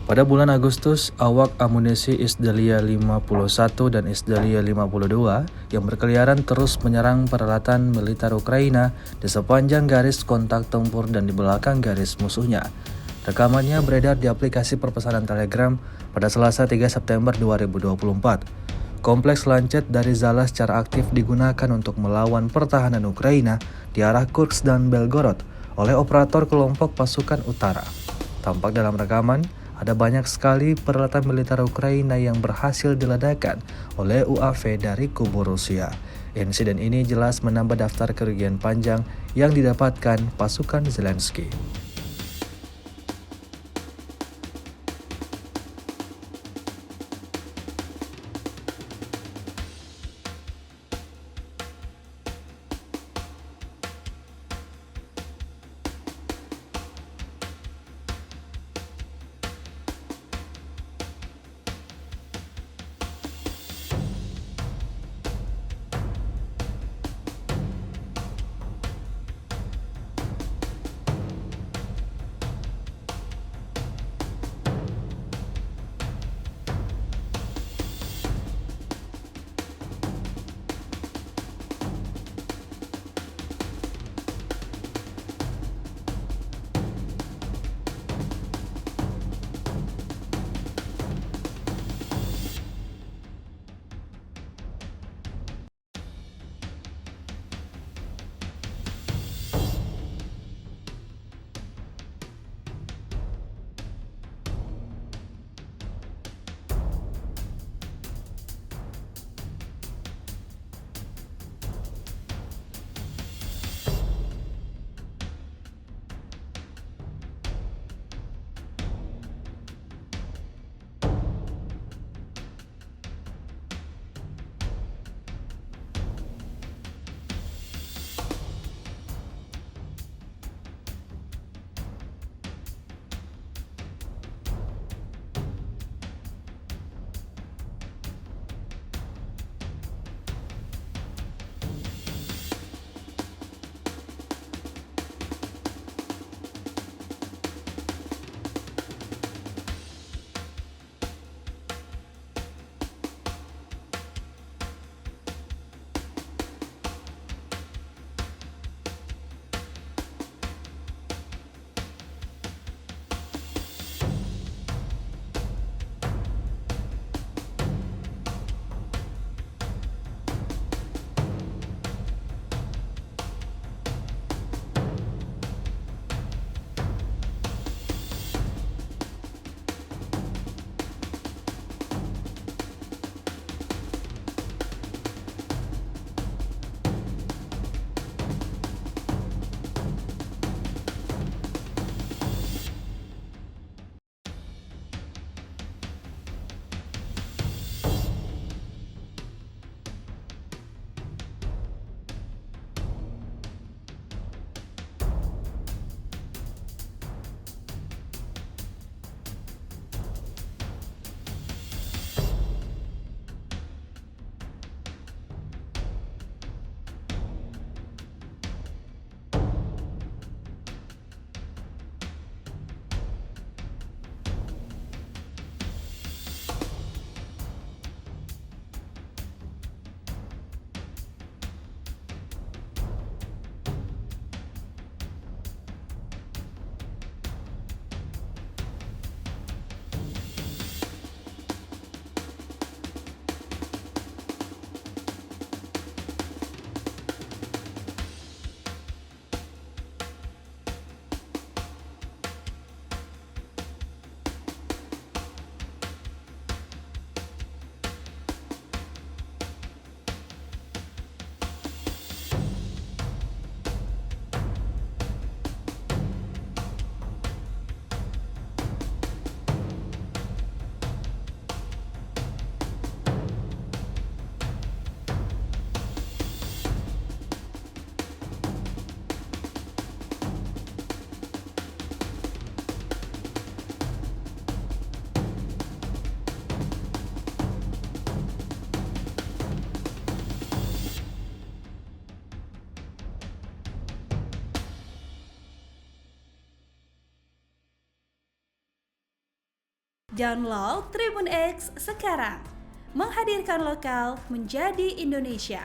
Pada bulan Agustus, awak amunisi Isdalia 51 dan Isdalia 52 yang berkeliaran terus menyerang peralatan militer Ukraina di sepanjang garis kontak tempur dan di belakang garis musuhnya. Rekamannya beredar di aplikasi perpesanan Telegram pada Selasa 3 September 2024. Kompleks lancet dari Zala secara aktif digunakan untuk melawan pertahanan Ukraina di arah Kursk dan Belgorod oleh operator kelompok pasukan utara. Tampak dalam rekaman, ada banyak sekali peralatan militer Ukraina yang berhasil diledakkan oleh UAV dari kubu Rusia. Insiden ini jelas menambah daftar kerugian panjang yang didapatkan pasukan Zelensky. Download Tribun X sekarang. Menghadirkan lokal menjadi Indonesia.